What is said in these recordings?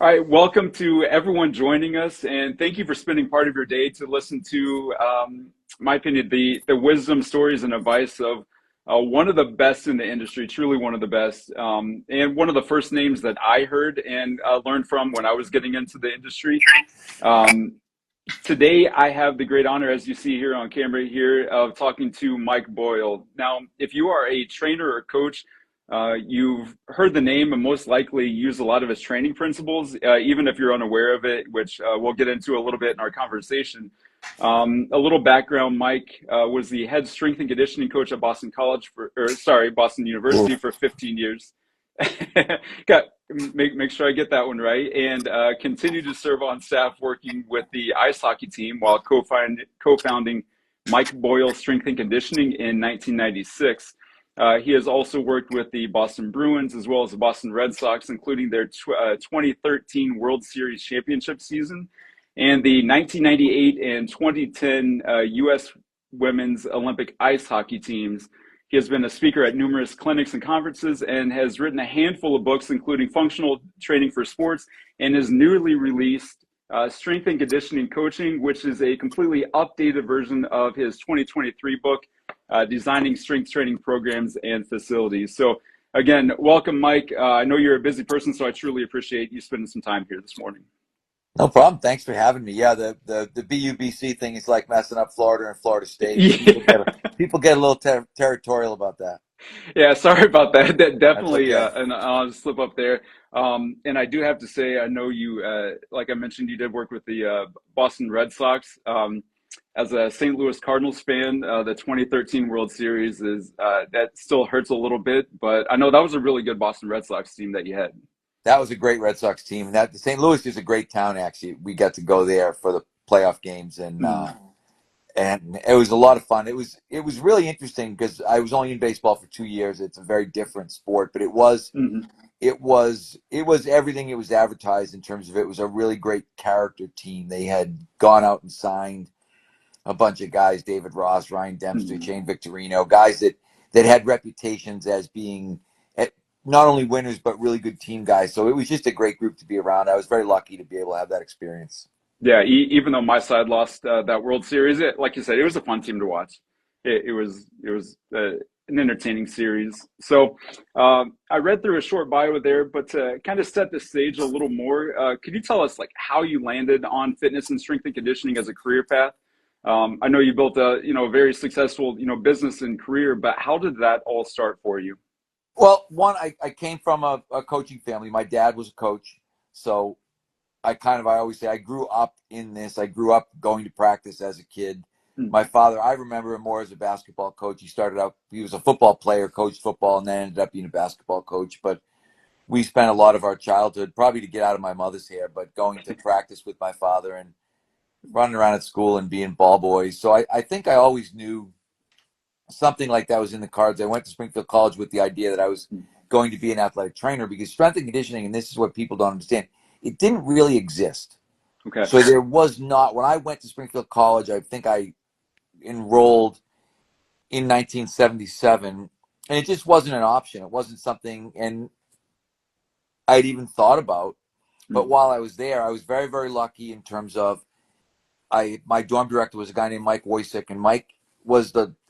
All right, welcome to everyone joining us, and thank you for spending part of your day to listen to, my opinion, the wisdom, stories, and advice of one of the best in the industry, truly one of the best, and one of the first names that I heard and learned from when I was getting into the industry. Um, Today, I have the great honor, as you see here on camera here, of talking to Mike Boyle. Now, if you are a trainer or coach, you've heard the name and most likely use a lot of his training principles, even if you're unaware of it, which we'll get into a little bit in our conversation. A little background: Mike was the head strength and conditioning coach at Boston College Boston University for 15 years. Got make sure I get that one right, and continue to serve on staff working with the ice hockey team while co-founding Mike Boyle Strength and Conditioning in 1996. He has also worked with the Boston Bruins as well as the Boston Red Sox, including their 2013 World Series championship season and the 1998 and 2010 U.S. Women's Olympic ice hockey teams. He has been a speaker at numerous clinics and conferences and has written a handful of books, including Functional Training for Sports and his newly released Strength and Conditioning Coaching, which is a completely updated version of his 2023 book, Designing Strength Training Programs and Facilities. So, again, welcome, Mike. I know you're a busy person, so I truly appreciate you spending some time here this morning. No problem. Thanks for having me. Yeah, the BUBC thing is like messing up Florida and Florida State. Yeah. People get a little territorial about that. Yeah, sorry about that. That That's definitely okay. an honest slip up there. And I do have to say, I know you, like I mentioned, you did work with the Boston Red Sox. As a St. Louis Cardinals fan, the 2013 World Series is that still hurts a little bit, but I know that was a really good Boston Red Sox team that you had. That was a great Red Sox team. That St. Louis is a great town. Actually, we got to go there for the playoff games, Mm, and it was a lot of fun. It was really interesting because I was only in baseball for 2 years. It's a very different sport, but mhm, it was everything it was advertised in terms of it was a really great character team. They had gone out and signed a bunch of guys, David Ross, Ryan Dempster, mhm. Shane Victorino, guys that had reputations as being not only winners but really good team guys. So it was just a great group to be around. I was very lucky to be able to have that experience. Yeah, even though my side lost that World Series, like you said, it was a fun team to watch. It was an entertaining series. So I read through a short bio there, but to kind of set the stage a little more, could you tell us like how you landed on fitness and strength and conditioning as a career path? I know you built a very successful business and career, but how did that all start for you? Well, one, I came from a coaching family. My dad was a coach, so I always say I grew up in this. I grew up going to practice as a kid. Mm, My father, I remember him more as a basketball coach. He was a football player, coached football, and then ended up being a basketball coach. But we spent a lot of our childhood, probably to get out of my mother's hair, but going to practice with my father and running around at school and being ball boys. So I think I always knew something like that was in the cards. I went to Springfield College with the idea that I was mm, going to be an athletic trainer because strength and conditioning, and this is what people don't understand, it didn't really exist. okay. So there was not, when I went to Springfield College, I think I enrolled in 1977, and it just wasn't an option. It wasn't something, and I'd even thought about. But Mm, while I was there, I was very, very lucky in terms of my dorm director was a guy named Mike Woysick, and Mike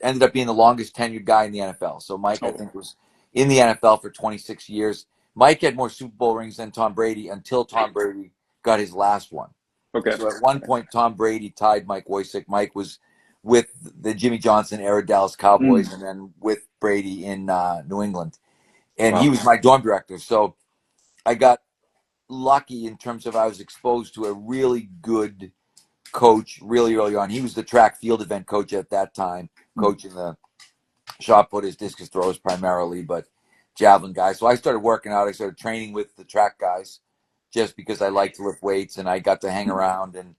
ended up being the longest tenured guy in the NFL. So Mike, I oh, think, was in the NFL for 26 years. Mike had more Super Bowl rings than Tom Brady until Tom Brady got his last one. okay. So at one point, Tom Brady tied Mike Woysick. Mike was with the Jimmy Johnson era Dallas Cowboys, Mm, and then with Brady in New England, and he wow. was my dorm director. So I got lucky in terms of I was exposed to a really good coach really early on. He was the track field event coach at that time, Mm, coaching the shot putters, discus throwers primarily, but javelin guys. So I started working out. I started training with the track guys just because I like to lift weights and I got to hang mm, around. And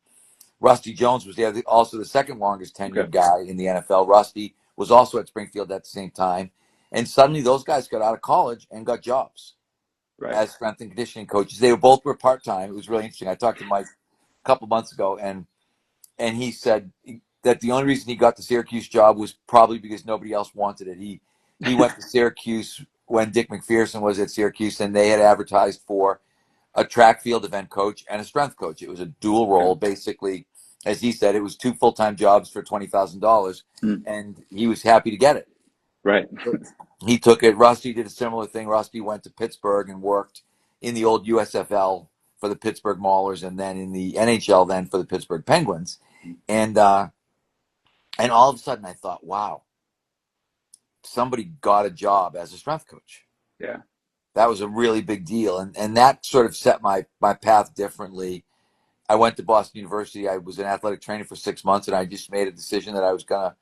Rusty Jones was there, also the second longest okay. tenured guy in the NFL. Rusty was also at Springfield at the same time. And suddenly those guys got out of college and got jobs Right. as strength and conditioning coaches. They were part time. It was really interesting. I talked to Mike a couple months ago, and he said that the only reason he got the Syracuse job was probably because nobody else wanted it. He went to Syracuse when Dick McPherson was at Syracuse, and they had advertised for a track field event coach and a strength coach. It was a dual Okay. role. Basically, as he said, it was 2 full-time jobs for $20,000, Mm. and he was happy to get it. Right. He took it. Rusty did a similar thing. Rusty went to Pittsburgh and worked in the old USFL for the Pittsburgh Maulers, and then in the NHL then for the Pittsburgh Penguins. And all of a sudden I thought, wow, somebody got a job as a strength coach. Yeah. That was a really big deal. And that sort of set my path differently. I went to Boston University. I was an athletic trainer for 6 months, and I just made a decision that I was going to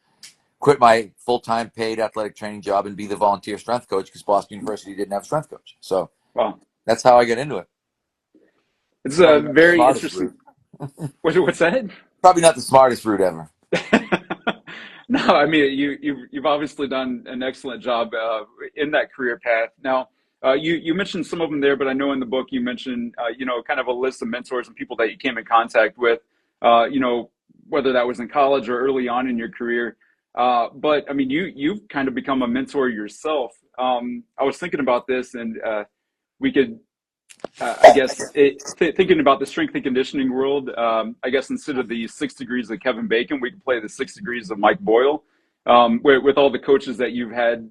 quit my full-time paid athletic training job and be the volunteer strength coach, because Boston University didn't have a strength coach. So Wow. that's how I got into it. It's a Probably not the very smartest interesting. route. What's that? Probably not the smartest route ever. No, I mean you've obviously done an excellent job in that career path. Now, you mentioned some of them there, but I know in the book you mentioned kind of a list of mentors and people that you came in contact with, whether that was in college or early on in your career. But I mean you've kind of become a mentor yourself. I was thinking about this, and we could I guess thinking about the strength and conditioning world, I guess instead of the 6 degrees of Kevin Bacon, we could play the 6 degrees of Mike Boyle, with all the coaches that you've had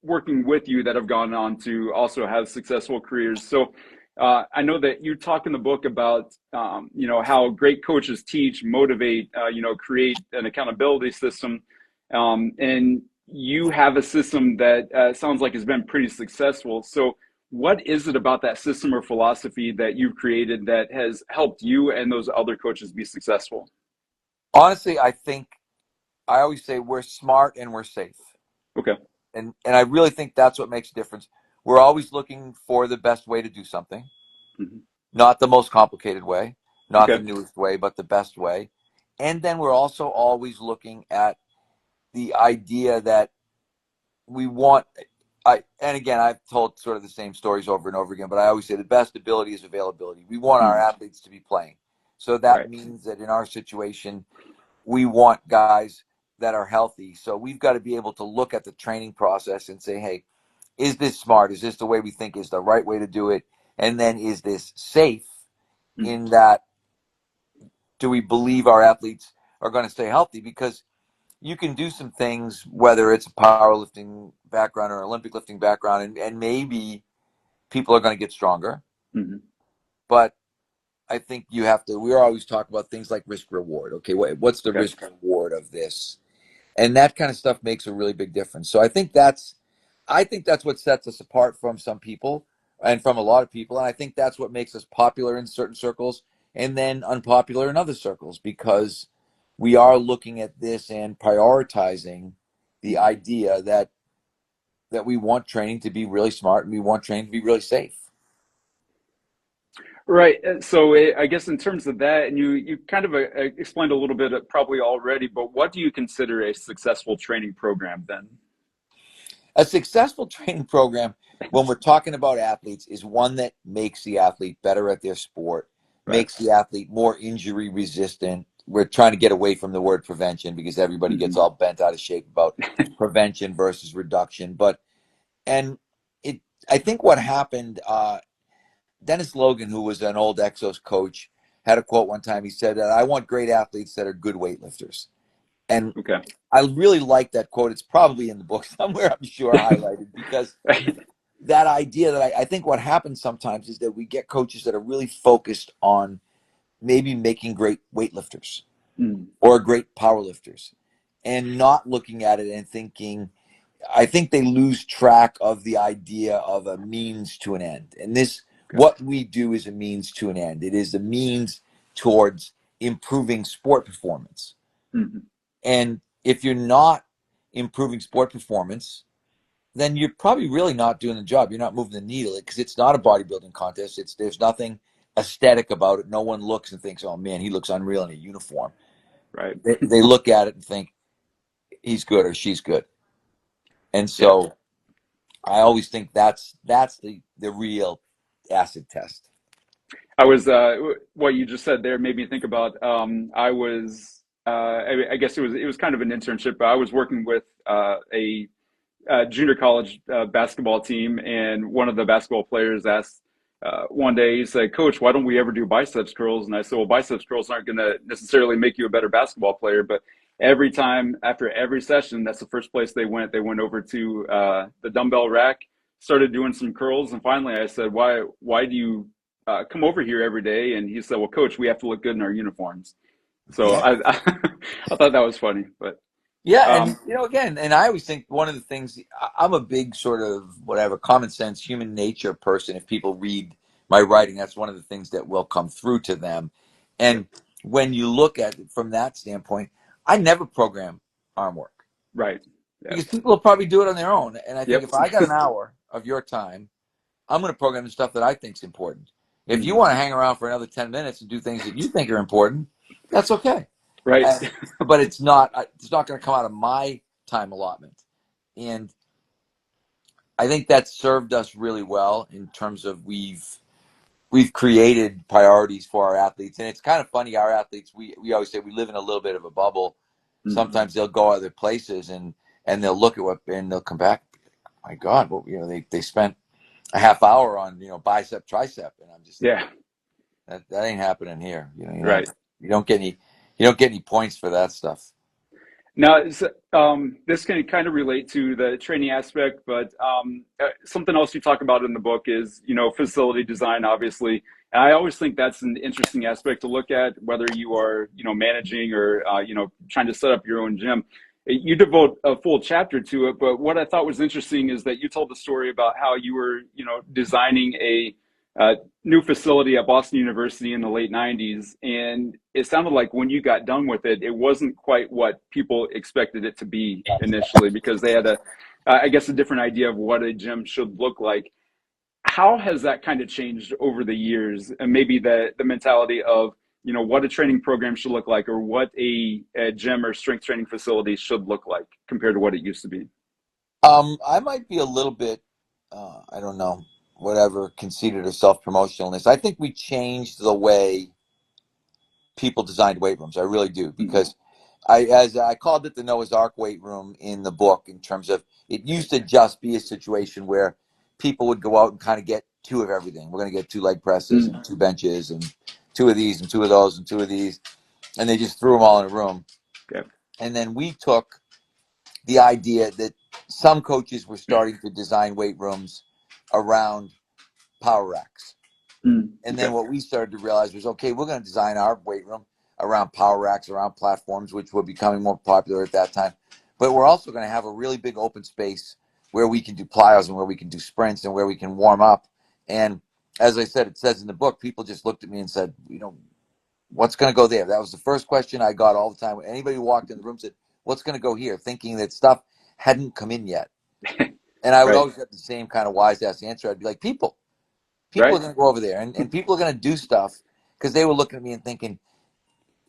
working with you that have gone on to also have successful careers. So I know that you talk in the book about, how great coaches teach, motivate, create an accountability system. And you have a system that sounds like has been pretty successful. So what is it about that system or philosophy that you've created that has helped you and those other coaches be successful? Honestly, I think I always say we're smart and we're safe. Okay. And I really think that's what makes a difference. We're always looking for the best way to do something, Mm-hmm. not the most complicated way, not the Okay. newest way, but the best way. And then we're also always looking at the idea that we want and again, I've told sort of the same stories over and over again, but I always say the best ability is availability. We want our Mm. athletes to be playing. So that Right. means that in our situation, we want guys that are healthy. So we've got to be able to look at the training process and say, hey, is this smart? Is this the way we think is the right way to do it? And then is this safe Mm. in that, do we believe our athletes are going to stay healthy? Because you can do some things, whether it's a powerlifting background or Olympic lifting background, and maybe people are going to get stronger. Mm-hmm. But I think you have to, we always talk about things like risk reward. Okay, what's the Okay. risk reward of this? And that kind of stuff makes a really big difference. So I think that's what sets us apart from some people and from a lot of people. And I think that's what makes us popular in certain circles and then unpopular in other circles, because we are looking at this and prioritizing the Mm-hmm. idea that we want training to be really smart and we want training to be really safe. Right. So I guess in terms of that, and you kind of explained a little bit probably already, but what do you consider a successful training program then? A successful training program, when we're talking about athletes, is one that makes the athlete better at their sport, Right. makes the athlete more injury resistant. We're trying to get away from the word prevention because everybody gets Mm-hmm. all bent out of shape about prevention versus reduction. But and it, I think what happened, Dennis Logan, who was an old Exos coach, had a quote one time. He said that I want great athletes that are good weightlifters. And Okay. I really like that quote. It's probably in the book somewhere, I'm sure, highlighted, because that idea that I think what happens sometimes is that we get coaches that are really focused on maybe making great weightlifters Mm. or great powerlifters and not looking at it and thinking, I think they lose track of the idea of a means to an end. And this, Okay. what we do is a means to an end. It is a means towards improving sport performance. Mm-hmm. And if you're not improving sport performance, then you're probably really not doing the job. You're not moving the needle, because it's not a bodybuilding contest. There's nothing aesthetic about it. No one looks and thinks, "Oh man, he looks unreal in a uniform." Right. They look at it and think he's good or she's good. And Yeah. so I always think that's the real acid test. I was what you just said there made me think about. I was I guess it was kind of an internship, but I was working with a junior college basketball team, and one of the basketball players asked one day he said, "Coach, why don't we ever do biceps curls?" And I said, "Well, biceps curls aren't going to necessarily make you a better basketball player, but every time after every session, that's the first place they went. They went over to the dumbbell rack, started doing some curls, and finally I said, Why do you come over here every day?" And he said, "Well, Coach, we have to look good in our uniforms." So Yeah. I thought that was funny, but Yeah, and um, again, and I always think one of the things I'm a big sort of whatever common sense, human nature person. If people read my writing, that's one of the things that will come through to them. yeah, And when you look at it from that standpoint, I never program arm work right, yeah, because people will probably do it on their own. And I think yep, if I got an hour of your time, I'm going to program the stuff that I think is important. If you mm, want to hang around for another 10 minutes and do things that you think are important, that's okay. right, Uh, but it's not going to come out of my time allotment. And I think that served us really well in terms of we've created priorities for our athletes. And it's kind of funny, our athletes, we always say we live in a little bit of a bubble. mm, Sometimes they'll go other places and they'll look at what and they'll come back. My God, well, they spent a half hour on, bicep, tricep. And I'm just like, yeah, that ain't happening here. right. You don't get any you don't get any points for that stuff. Now, this can kind of relate to the training aspect, but something else you talk about in the book is, facility design, obviously. And I always think that's an interesting aspect to look at, whether you are, managing or, trying to set up your own gym. You devote a full chapter to it, but what I thought was interesting is that you told the story about how you were, designing a uh, new facility at Boston University in the late 90s. And it sounded like when you got done with it, it wasn't quite what people expected it to be initially because they had I guess, a different idea of what a gym should look like. How has that kind of changed over the years? And maybe the mentality of, what a training program should look like or what a gym or strength training facility should look like compared to what it used to be. I might be a little bit, I don't know, whatever, conceited or self-promotionalist. I think we changed the way people designed weight rooms. I really do Mm, because as I called it the Noah's Ark weight room in the book, in terms of it used to just be a situation where people would go out and kind of get two of everything. We're going to get two leg presses mm, and two benches and two of these and two of those and two of these, and they just threw them all in a room. okay. And then we took the idea that some coaches were starting to design weight rooms around power racks. Mm, And then okay. what we started to realize was, okay, we're going to design our weight room around power racks, around platforms, which were becoming more popular at that time. But we're also going to have a really big open space where we can do plyos and where we can do sprints and where we can warm up. And as I said, it says in the book, people just looked at me and said, what's going to go there? That was the first question I got all the time. Anybody who walked in the room said, what's going to go here? Thinking that stuff hadn't come in yet. And I would Right. always have the same kind of wise ass answer. I'd be like, people are Right. going to go over there and people are going to do stuff because they were looking at me and thinking,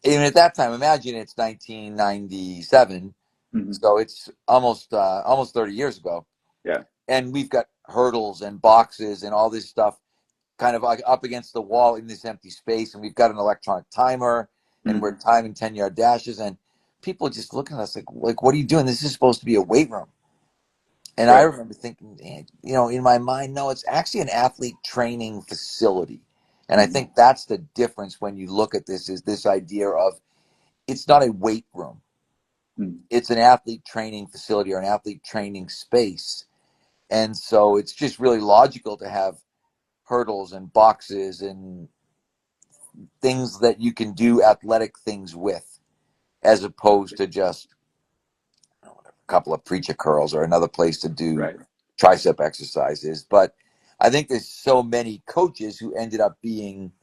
even at that time, imagine it's 1997. Mm, So it's almost 30 years ago. yeah. And we've got hurdles and boxes and all this stuff kind of like up against the wall in this empty space. And we've got an electronic timer and we're Mm, timing 10-yard dashes. And people just looking at us like, what are you doing? This is supposed to be a weight room. And I right. remember thinking, in my mind, no, it's actually an athlete training facility. And I Mm, think that's the difference when you look at this is this idea of it's not a weight room. mm, It's an athlete training facility or an athlete training space. And so it's just really logical to have hurdles and boxes and things that you can do athletic things with, as opposed to just a couple of preacher curls or another place to do right. tricep exercises. But I think there's so many coaches who ended up being,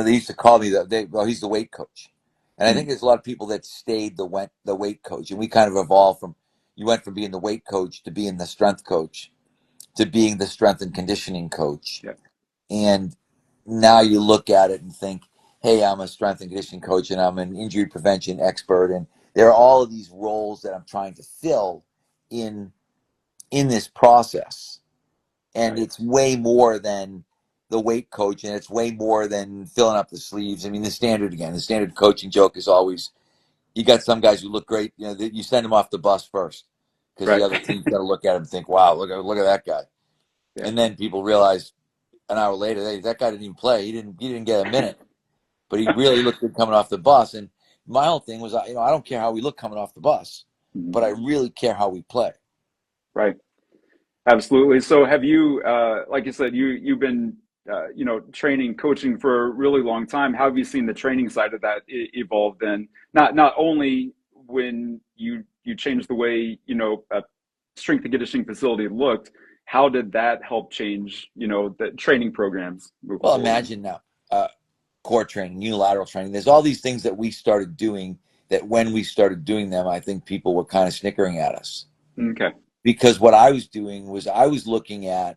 they used to call me well, he's the weight coach. And I think Mm, there's a lot of people that stayed the weight coach. And we kind of evolved you went from being the weight coach to being the strength coach to being the strength and conditioning coach. yeah. And now you look at it and think, hey, I'm a strength and conditioning coach and I'm an injury prevention expert. And there are all of these roles that I'm trying to fill in in this process. And Right. it's way more than the weight coach and it's way more than filling up the sleeves. I mean, the standard coaching joke is always you got some guys who look great, you send them off the bus first because the Right. other team's got to look at him and think, wow, look at that guy. Yeah. And then people realize an hour later, hey, that guy didn't even play. He didn't get a minute, but he really looked good coming off the bus. And my whole thing was, I don't care how we look coming off the bus, but I really care how we play. Right. Absolutely. So have you, like you said, you've been, training, coaching for a really long time. How have you seen the training side of that evolve then? Not only when you changed the way, a strength and conditioning facility looked, how did that help change, the training programs moving Well, forward? imagine now, core training, unilateral training. There's all these things that we started doing that when we started doing them, I think people were kind of snickering at us. Okay. Because what I was doing was I was looking at,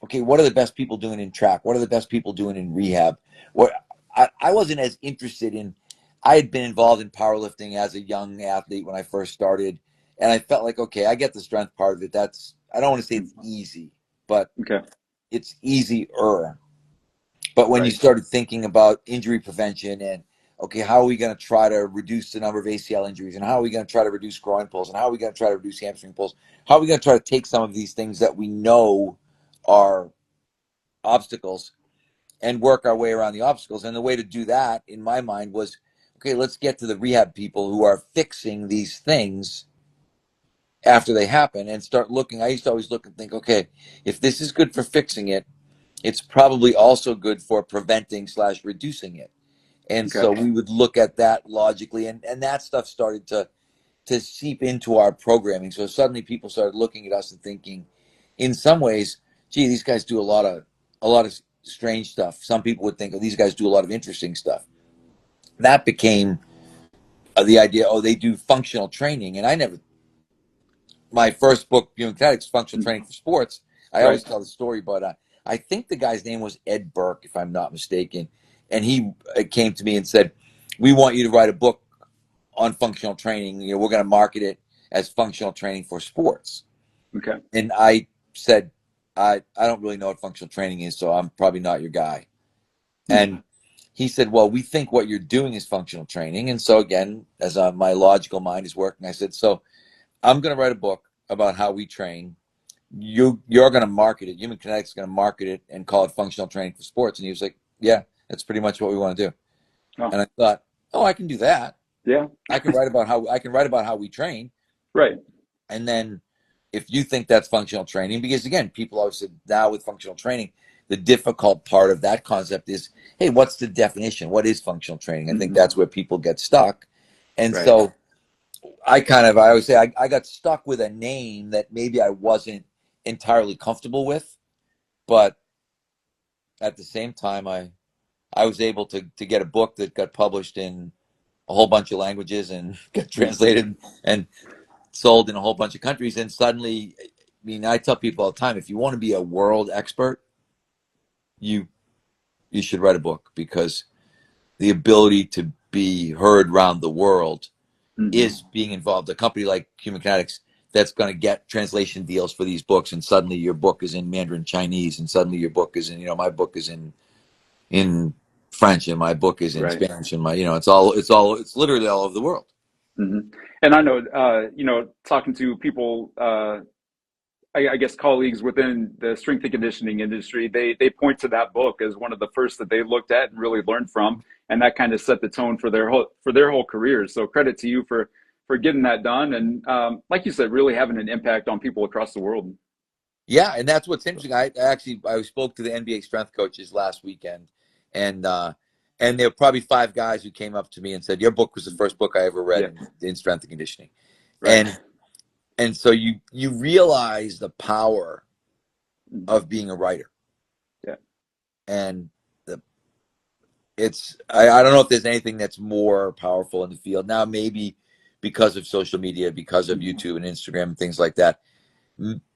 okay, what are the best people doing in track? What are the best people doing in rehab? What I wasn't as interested in. I had been involved in powerlifting as a young athlete when I first started, and I felt like, okay, I get the strength part of it. I don't want to say it's easy, but Okay. it's easier. But when you Right. started thinking about injury prevention and, okay, how are we going to try to reduce the number of ACL injuries, and how are we going to try to reduce groin pulls, and how are we going to try to reduce hamstring pulls? How are we going to try to take some of these things that we know are obstacles and work our way around the obstacles? And the way to do that, in my mind, was, okay, let's get to the rehab people who are fixing these things after they happen and start looking. I used to always look and think, okay, if this is good for fixing it, it's probably also good for preventing / reducing it. And Okay. so we would look at that logically, and that stuff started to seep into our programming. So suddenly people started looking at us and thinking, in some ways, gee, these guys do a lot of strange stuff. Some people would think, oh, these guys do a lot of interesting stuff. That became the idea, oh, they do functional training. And I never, my first book, Kinetics, Functional Training for Sports, I Right. always tell the story, but I think the guy's name was Ed Burke, if I'm not mistaken. And he came to me and said, we want you to write a book on functional training. We're going to market it as functional training for sports. Okay. And I said, I don't really know what functional training is, so I'm probably not your guy. And he said, well, we think what you're doing is functional training. And so again, as my logical mind is working, I said, so I'm going to write a book about how we train. You're going to market it. Human Kinetics is going to market it and call it functional training for sports. And he was like, yeah, that's pretty much what we want to do. Oh, And I thought, oh, I can do that. yeah. I can write about how we train. Right. And then if you think that's functional training, because again, people always said now with functional training, the difficult part of that concept is, hey, what's the definition? What is functional training? I think that's where people get stuck. And Right. so I always say I got stuck with a name that maybe I wasn't entirely comfortable with, but at the same time, I was able to get a book that got published in a whole bunch of languages and got translated and sold in a whole bunch of countries. And suddenly, I mean, I tell people all the time, if you want to be a world expert, you you should write a book, because the ability to be heard around the world is being involved. A company like Human Kinetics that's going to get translation deals for these books, and suddenly your book is in Mandarin Chinese, and suddenly your book is in, my book is in French, and my book is in Right. Spanish, and it's literally all over the world. And I know, talking to people, I guess colleagues within the strength and conditioning industry, they point to that book as one of the first that they looked at and really learned from, and that kind of set the tone for their whole careers. So credit to you for getting that done, and like you said, really having an impact on people across the world. Yeah, and that's what's interesting. I spoke to the NBA strength coaches last weekend, and there were probably 5 guys who came up to me and said, "Your book was the first book I ever read Yeah. in strength and conditioning," Right. and so you realize the power of being a writer, Yeah. and the I don't know if there's anything that's more powerful in the field now. Maybe because of social media, because of YouTube and Instagram and things like that.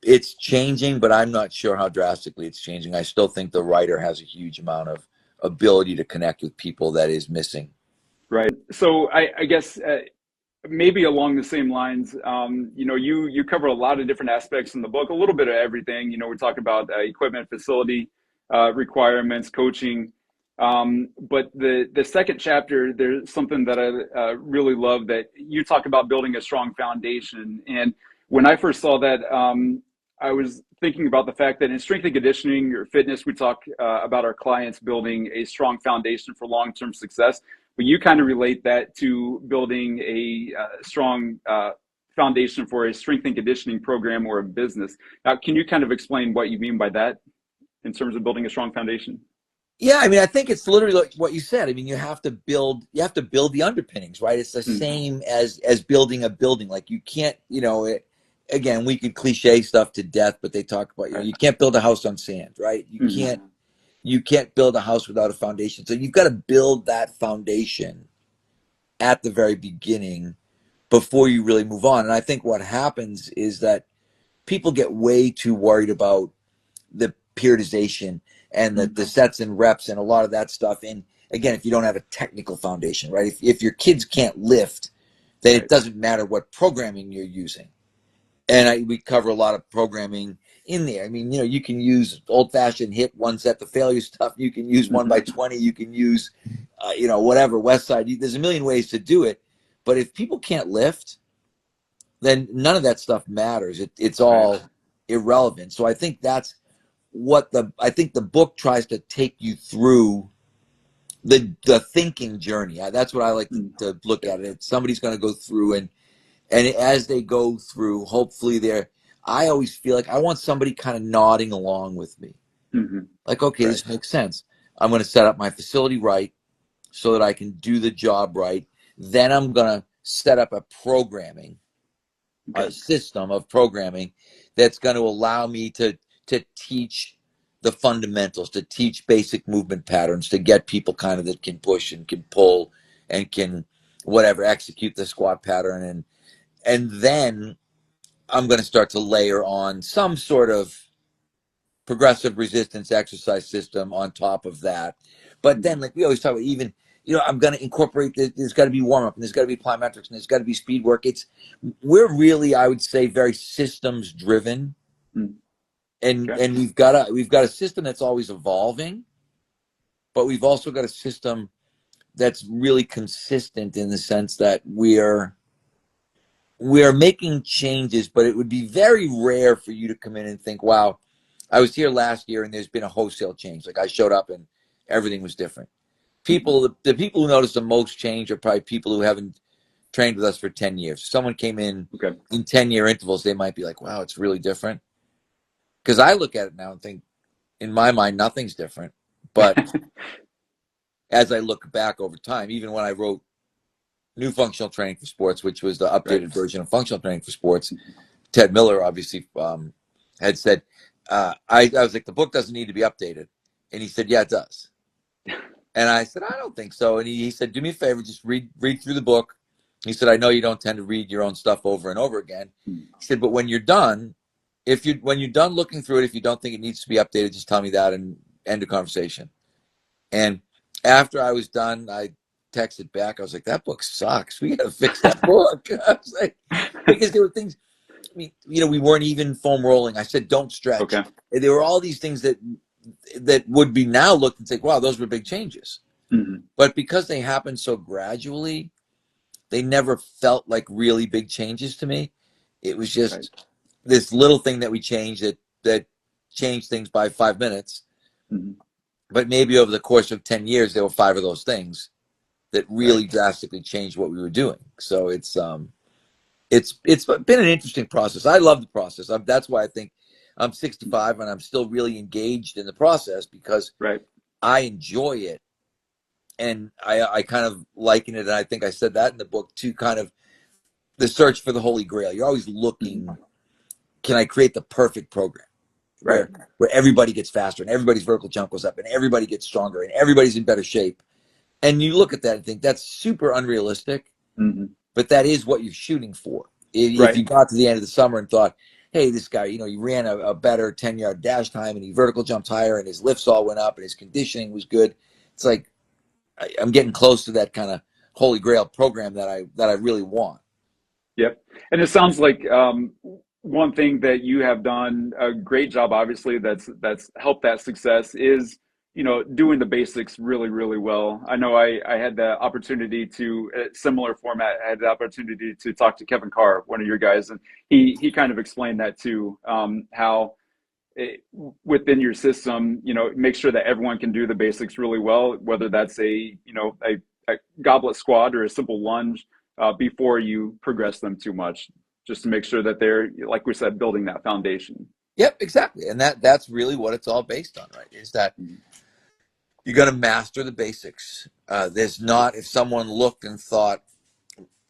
It's changing, but I'm not sure how drastically it's changing. I still think the writer has a huge amount of ability to connect with people that is missing. Right. So I guess maybe along the same lines, you cover a lot of different aspects in the book, a little bit of everything. We're talking about equipment, facility requirements, coaching. But the second chapter, there's something that I really love, that you talk about building a strong foundation. And when I first saw that, I was thinking about the fact that in strength and conditioning or fitness, we talk about our clients building a strong foundation for long-term success. But you kind of relate that to building a strong foundation for a strength and conditioning program or a business. Now, can you kind of explain what you mean by that in terms of building a strong foundation? Yeah, I mean, I think it's literally like what you said. I mean, you have to build the underpinnings, right? It's the Mm, same as building a building. Like you can't, again, we could cliche stuff to death, but they talk about, right. you can't build a house on sand, right? Mm-hmm. You can't build a house without a foundation. So you've got to build that foundation at the very beginning before you really move on. And I think what happens is that people get way too worried about the periodization and the sets and reps and a lot of that stuff. And again, if you don't have a technical foundation, right? If your kids can't lift, then it Right. doesn't matter what programming you're using. And we cover a lot of programming in there. I mean, you can use old fashioned hit one set to failure stuff. You can use 1x20. You can use, whatever, West Side. There's a million ways to do it. But if people can't lift, then none of that stuff matters. It's Right. all irrelevant. So I think that's I think the book tries to take you through the thinking journey. That's what I like Mm, to look yep. at it. Somebody's going to go through and as they go through, hopefully I always feel like I want somebody kind of nodding along with me. Mm-hmm. Like, okay, Right. this makes sense. I'm going to set up my facility right so that I can do the job right. Then I'm going to set up Okay. a system of programming that's going to allow me to teach the fundamentals, to teach basic movement patterns, to get people kind of that can push and can pull and can whatever execute the squat pattern, and then I'm going to start to layer on some sort of progressive resistance exercise system on top of that. But Mm, then, like we always talk about, even I'm going to incorporate there's got to be warm up and there's got to be plyometrics and there's got to be speed work. We're really, I would say, very systems driven, mm, okay. and we've got a system that's always evolving, but we've also got a system that's really consistent in the sense that we're making changes, but it would be very rare for you to come in and think, wow, I was here last year and there's been a wholesale change. Like I showed up and everything was different. Mm-hmm. The people who notice the most change are probably people who haven't trained with us for 10 years. If someone came Okay. in 10-year intervals, they might be like, wow, it's really different. Because I look at it now and think, in my mind, nothing's different. But as I look back over time, even when I wrote New Functional Training for Sports, which was the Right. updated version of Functional Training for Sports, Ted Miller obviously had said, I was like, the book doesn't need to be updated. And he said, yeah, it does. And I said, I don't think so. And he said, do me a favor, just read through the book. He said, I know you don't tend to read your own stuff over and over again. Mm, He said, but when you're done, when you're done looking through it, if you don't think it needs to be updated, just tell me that and end the conversation. And after I was done, I texted back. I was like, that book sucks. We got to fix that book. I was like, because there were things, I mean, we weren't even foam rolling. I said, don't stretch. okay. And there were all these things that would be now looked and think, wow, those were big changes. Mm-hmm. But because they happened so gradually, they never felt like really big changes to me. It was Right. just this little thing that we changed that changed things by 5 minutes. Mm-hmm. But maybe over the course of 10 years, there were 5 of those things that Right. really drastically changed what we were doing. So it's been an interesting process. I love the process. That's why I think I'm 65 and I'm still really engaged in the process because Right. I enjoy it. And I kind of liken it, and I think I said that in the book too, kind of the search for the holy grail. You're always Mm-hmm. looking, can I create the perfect program Right. where everybody gets faster and everybody's vertical jump goes up and everybody gets stronger and everybody's in better shape? And you look at that and think that's super unrealistic, Mm-hmm. but that is what you're shooting for. If Right. you got to the end of the summer and thought, hey, this guy, he ran a better 10-yard dash time and he vertical jumped higher and his lifts all went up and his conditioning was good. It's like, I'm getting close to that kind of holy grail program that I really want. Yep. And it sounds like one thing that you have done a great job, obviously, that's helped that success is, doing the basics really, really well. I know I had the opportunity to, a similar format, I had the opportunity to talk to Kevin Carr, one of your guys, and he kind of explained that too, how within your system, make sure that everyone can do the basics really well, whether that's a goblet squat or a simple lunge, before you progress them too much, just to make sure that they're, like we said, building that foundation. Yep, exactly. And that's really what it's all based on, right? Is that you got to master the basics. There's not, if someone looked and thought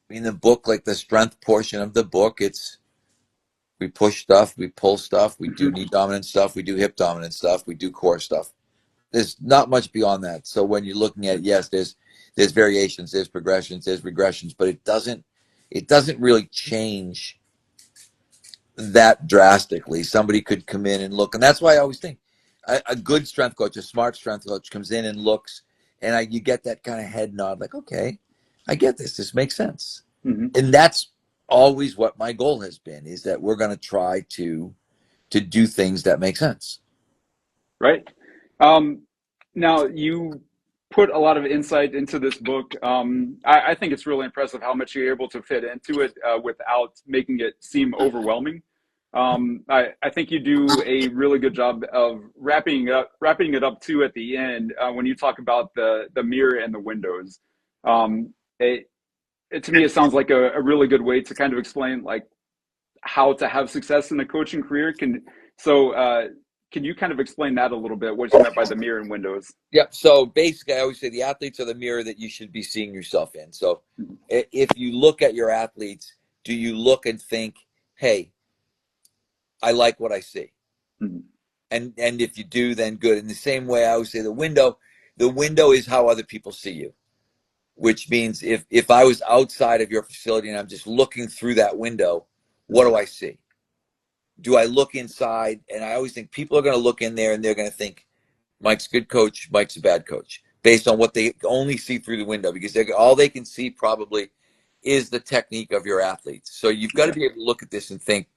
in the book, like the strength portion of the book, it's we push stuff, we pull stuff, we do knee dominant stuff, we do hip dominant stuff, we do core stuff. There's not much beyond that. So when you're looking at, yes, there's variations, there's progressions, there's regressions, but it doesn't really change that drastically. Somebody could come in and look, and that's why I always think a good strength coach, a smart strength coach, comes in and looks, and you get that kind of head nod, like, okay, I get this. This makes sense. And that's always what my goal has been, is that we're going to try to do things that make sense. Right. Now, you put a lot of insight into this book. I think it's really impressive how much you're able to fit into it without making it seem overwhelming. I think you do a really good job of wrapping it up too at the end, when you talk about the mirror and the windows. To me, it sounds like a really good way to kind of explain like how to have success in a coaching career. Can you kind of explain that a little bit, what you meant by the mirror and windows? Yep. So basically, I always say the athletes are the mirror that you should be seeing yourself in. So if you look at your athletes, do you look and think, hey, I like what I see? And if you do, then good. In the same way, I always say the window is how other people see you, which means if I was outside of your facility and I'm just looking through that window, what do I see? Do I look inside? And I always think people are going to look in there and they're going to think, Mike's a good coach, Mike's a bad coach, based on what they only see through the window, because all they can see probably is the technique of your athletes. So you've got to be able to look at this and think,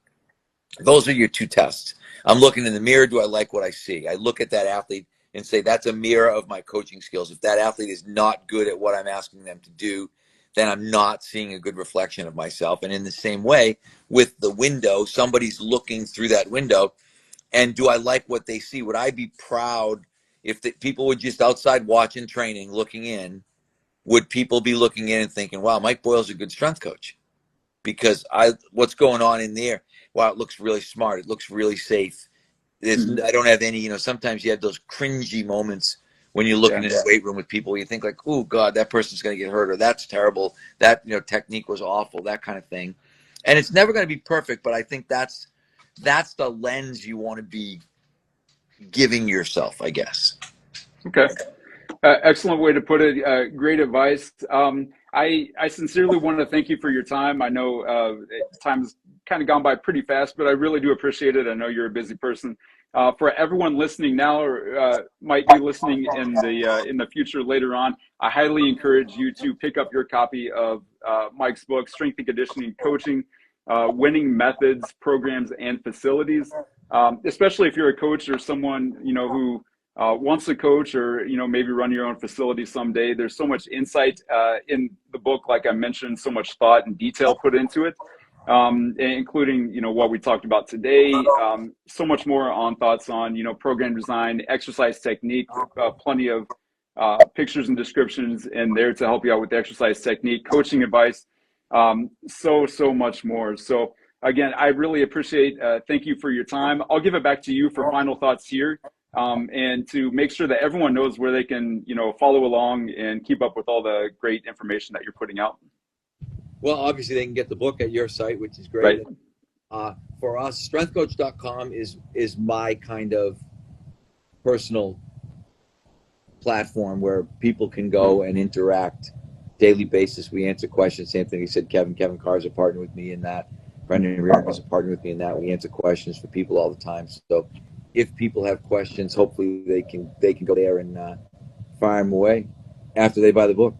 those are your two tests. I'm looking in the mirror. Do I like what I see? I look at that athlete and say, that's a mirror of my coaching skills. If that athlete is not good at what I'm asking them to do, then I'm not seeing a good reflection of myself. And in the same way, with the window, somebody's looking through that window, and do I like what they see? Would I be proud if people were just outside watching training, looking in? Would people be looking in and thinking, wow, Mike Boyle's a good strength coach? Because what's going on in there? Wow, it looks really smart. It looks really safe. I don't have any, sometimes you have those cringy moments when you're looking in the weight room with people, you think like, oh God, that person's going to get hurt, or that's terrible. That, technique was awful, that kind of thing. And it's never going to be perfect, but I think that's the lens you want to be giving yourself, I guess. Okay. Excellent way to put it. Great advice. I sincerely want to thank you for your time. I know time's kind of gone by pretty fast, but I really do appreciate it. I know you're a busy person. For everyone listening now, or might be listening in the future later on, I highly encourage you to pick up your copy of Mike's book, Strength and Conditioning Coaching, Winning Methods, Programs, and Facilities. Especially if you're a coach or someone who wants to coach, or maybe run your own facility someday. There's so much insight in the book, like I mentioned, so much thought and detail put into it, including what we talked about today. So much more on thoughts on program design, exercise technique, plenty of pictures and descriptions in there to help you out with the exercise technique, coaching advice, so much more. So again, I really appreciate, thank you for your time. I'll give it back to you for final thoughts here. And to make sure that everyone knows where they can, follow along and keep up with all the great information that you're putting out. Well, obviously they can get the book at your site, which is great. Right. For us, strengthcoach.com is my kind of personal platform where people can go and interact daily basis. We answer questions. Same thing he said, Kevin Carr is a partner with me in that. Brendan Riork is a partner with me in that. We answer questions for people all the time. So if people have questions, hopefully they can go there and fire them away after they buy the book.